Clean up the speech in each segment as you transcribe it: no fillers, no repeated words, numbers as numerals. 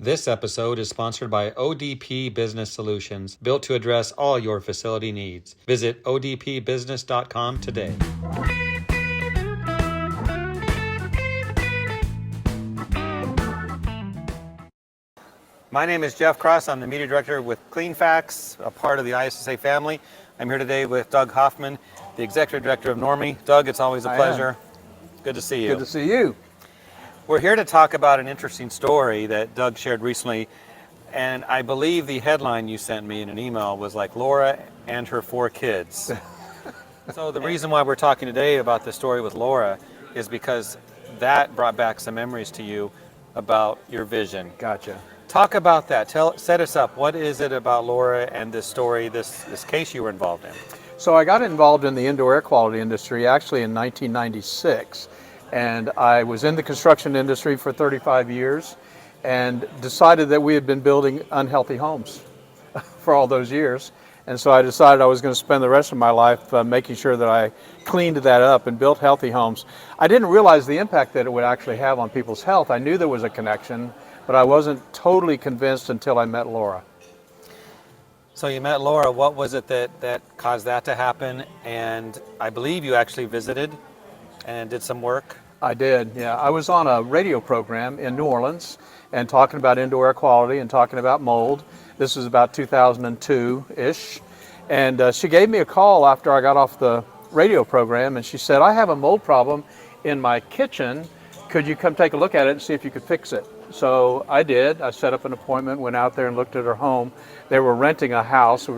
This episode is sponsored by ODP Business Solutions, built to address all your facility needs. Visit odpbusiness.com today. My name is Jeff Cross. I'm the Media Director with CleanFacts, a part of the ISSA family. I'm here today with Doug Hoffman, the Executive Director of NORMI. Doug, it's always a pleasure. Good to see you. Good to see you. We're here to talk about an interesting story that Doug shared recently, and I believe the headline you sent me in an email was like Laura and her 4 kids. So the reason why we're talking today about the story with Laura is because that brought back some memories to you about your vision. Gotcha. Talk about that. Set us up. What is it about Laura and this story, this case you were involved in? So I got involved in the indoor air quality industry actually in 1996. And I was in the construction industry for 35 years and decided that we had been building unhealthy homes for all those years. And so I decided I was going to spend the rest of my life making sure that I cleaned that up and built healthy homes. I didn't realize the impact that it would actually have on people's health. I knew there was a connection, but I wasn't totally convinced until I met Laura. So you met Laura. What was it that caused that to happen? And I believe you actually visited and did some work. I did, yeah. I was on a radio program in New Orleans and talking about indoor air quality and talking about mold. This was about 2002-ish. And she gave me a call after I got off the radio program, and she said, I have a mold problem in my kitchen. Could you come take a look at it and see if you could fix it? So I did. I set up an appointment, went out there and looked at her home. They were renting a house, a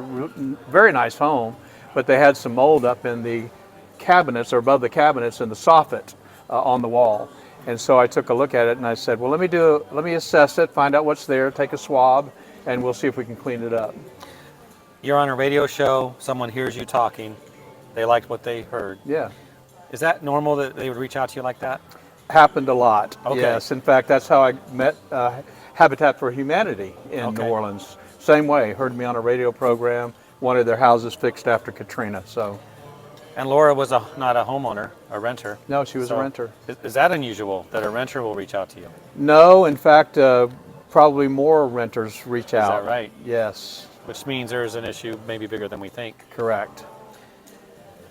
very nice home, but they had some mold up in the cabinets or above the cabinets in the soffit. On the wall. And so I took a look at it and I said, well, let me assess it, find out what's there, take a swab, and we'll see if we can clean it up. You're on a radio show, someone hears you talking, they liked what they heard. Yeah. Is that normal that they would reach out to you like that? Happened a lot. Okay. Yes. In fact, that's how I met Habitat for Humanity in New Orleans. Same way, heard me on a radio program, wanted their houses fixed after Katrina. So. And Laura was not a homeowner, a renter. No, she was a renter. Is that unusual that a renter will reach out to you? No, in fact, probably more renters reach out. Is that right? Yes. Which means there's an issue maybe bigger than we think. Correct.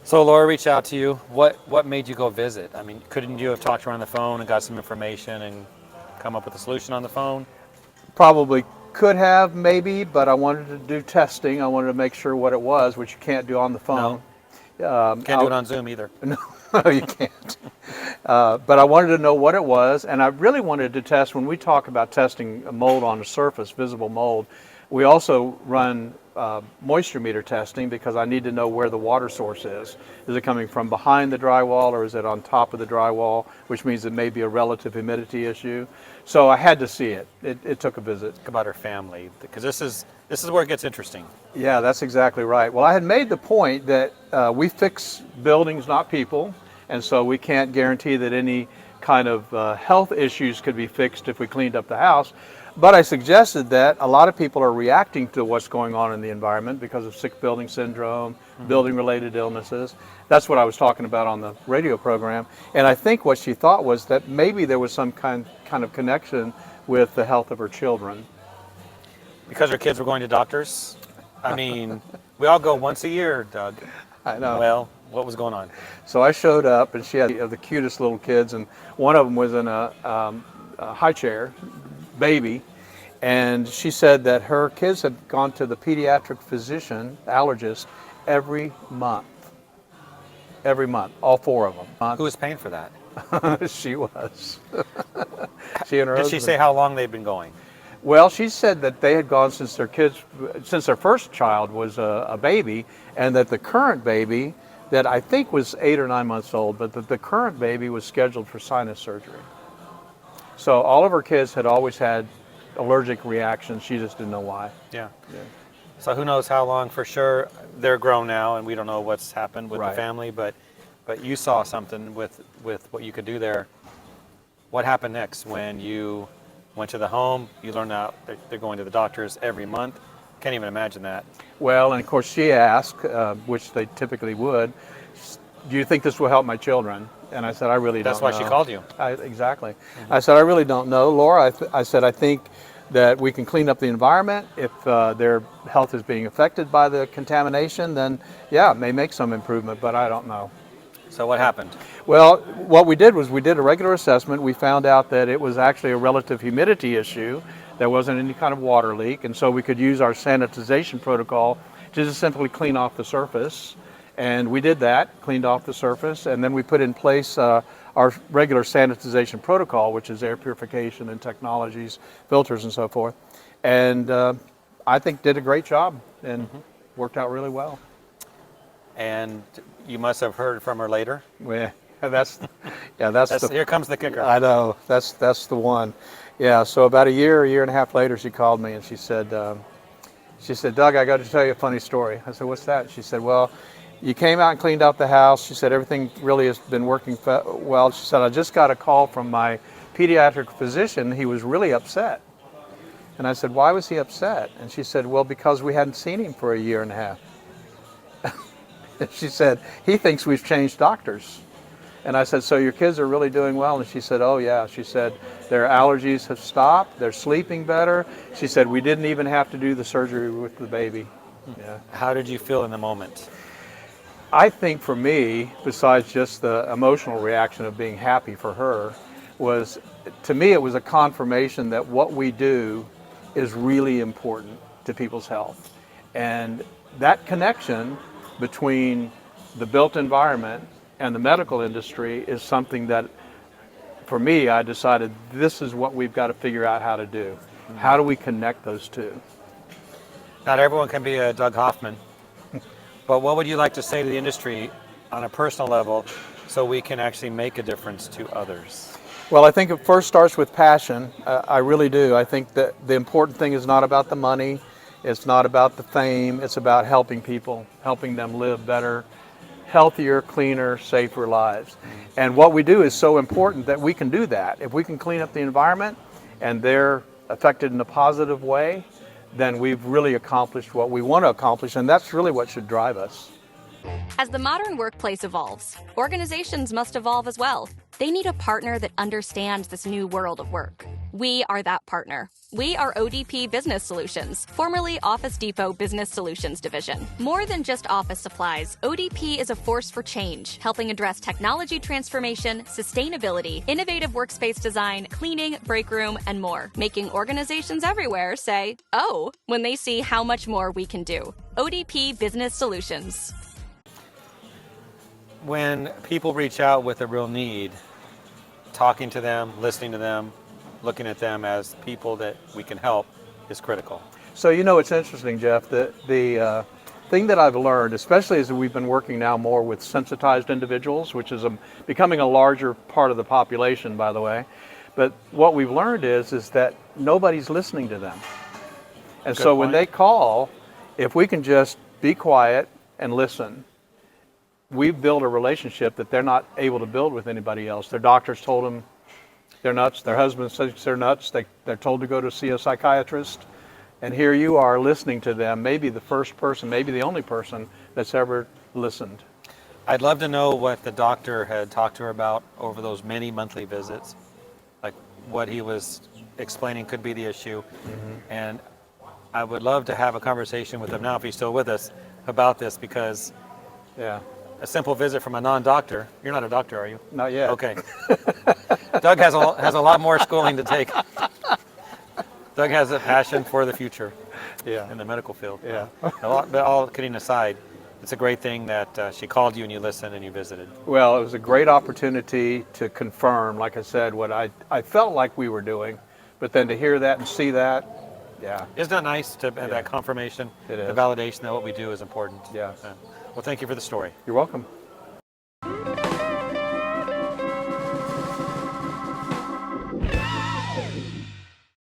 So Laura reached out to you. What made you go visit? I mean, couldn't you have talked to her on the phone and got some information and come up with a solution on the phone? Probably could have, maybe, but I wanted to do testing. I wanted to make sure what it was, which you can't do on the phone. No. Can't do it on Zoom either. No, you can't. But I wanted to know what it was, and I really wanted to test, when we talk about testing mold on a surface, visible mold, we also run moisture meter testing because I need to know where the water source is. Is it coming from behind the drywall or is it on top of the drywall, which means it may be a relative humidity issue. So I had to see it. It took a visit. Talk about her family, because this is where it gets interesting. Yeah, that's exactly right. Well, I had made the point that we fix buildings, not people, and so we can't guarantee that any kind of health issues could be fixed if we cleaned up the house. But I suggested that a lot of people are reacting to what's going on in the environment because of sick building syndrome, building-related illnesses. That's what I was talking about on the radio program. And I think what she thought was that maybe there was some kind of connection with the health of her children. Because her kids were going to doctors? I mean, we all go once a year, Doug. I know. Well, what was going on? So I showed up, and she had the cutest little kids, and one of them was in a high chair, baby, and she said that her kids had gone to the pediatric physician, allergist, every month, all 4 of them. Who was paying for that? She was. She and her Did husband. she say how long they'd been going? Well, she said that they had gone since their first child was a baby, and that the current baby, that I think was 8 or 9 months old, but that the current baby was scheduled for sinus surgery. So all of her kids had always had allergic reactions. She just didn't know why. Yeah. So who knows how long for sure. They're grown now, and we don't know what's happened with the family, but you saw something with what you could do there. What happened next when you went to the home? You learned out they're going to the doctors every month. Can't even imagine that. Well, and of course she asked, which they typically would, do you think this will help my children? And I said, I really don't know. That's why she called you. Exactly. I said, I really don't know. Laura, I said, I think that we can clean up the environment. If their health is being affected by the contamination, then yeah, it may make some improvement, but I don't know. So what happened? Well, what we did was we did a regular assessment. We found out that it was actually a relative humidity issue. There wasn't any kind of water leak, and so we could use our sanitization protocol to just simply clean off the surface. And we did that, cleaned off the surface, and then we put in place our regular sanitization protocol, which is air purification and technologies, filters and so forth. And I think did a great job and worked out really well. And you must have heard from her later. Yeah, Here comes the kicker. I know, that's the one. Yeah, so about a year and a half later, she called me and she said, Doug, I got to tell you a funny story. I said, what's that? She said, well, you came out and cleaned out the house. She said, everything really has been working well. She said, I just got a call from my pediatric physician. He was really upset. And I said, why was he upset? And she said, well, because we hadn't seen him for a year and a half. She said, he thinks we've changed doctors. And I said, so your kids are really doing well? And she said, oh yeah. She said, their allergies have stopped. They're sleeping better. She said, we didn't even have to do the surgery with the baby. Yeah. How did you feel in the moment? I think for me, besides just the emotional reaction of being happy for her, was, to me, it was a confirmation that what we do is really important to people's health. And that connection between the built environment and the medical industry is something that, for me, I decided this is what we've got to figure out how to do. How do we connect those two? Not everyone can be a Doug Hoffman, but what would you like to say to the industry on a personal level so we can actually make a difference to others? Well, I think it first starts with passion. I really do. I think that the important thing is not about the money. It's not about the fame. It's about helping people, helping them live better, healthier, cleaner, safer lives. And what we do is so important that we can do that. If we can clean up the environment and they're affected in a positive way, then we've really accomplished what we want to accomplish, and that's really what should drive us. As the modern workplace evolves, organizations must evolve as well. They need a partner that understands this new world of work. We are that partner. We are ODP Business Solutions, formerly Office Depot Business Solutions Division. More than just office supplies, ODP is a force for change, helping address technology transformation, sustainability, innovative workspace design, cleaning, break room, and more, making organizations everywhere say, oh, when they see how much more we can do. ODP Business Solutions. When people reach out with a real need, talking to them, listening to them, looking at them as people that we can help is critical. So, you know, it's interesting, Jeff, that the thing that I've learned, especially as we've been working now more with sensitized individuals, which is becoming a larger part of the population, by the way, but what we've learned is that nobody's listening to them. And so when they call, if we can just be quiet and listen, we've built a relationship that they're not able to build with anybody else. Their doctors told them they're nuts. Their husband says they're nuts. They're told to go to see a psychiatrist. And here you are listening to them, maybe the first person, maybe the only person that's ever listened. I'd love to know what the doctor had talked to her about over those many monthly visits, like what he was explaining could be the issue. And I would love to have a conversation with him now, if he's still with us, about this, because Yeah. a simple visit from a non-doctor. You're not a doctor, are you? Not yet. Okay. Doug has a lot more schooling to take. Doug has a passion for the future in the medical field. Yeah. But all kidding aside, it's a great thing that she called you and you listened and you visited. Well, it was a great opportunity to confirm, like I said, what I felt like we were doing, but then to hear that and see that, yeah. Isn't that nice to have that confirmation, It is. the validation that what we do is important? Yeah. Well, thank you for the story. You're welcome.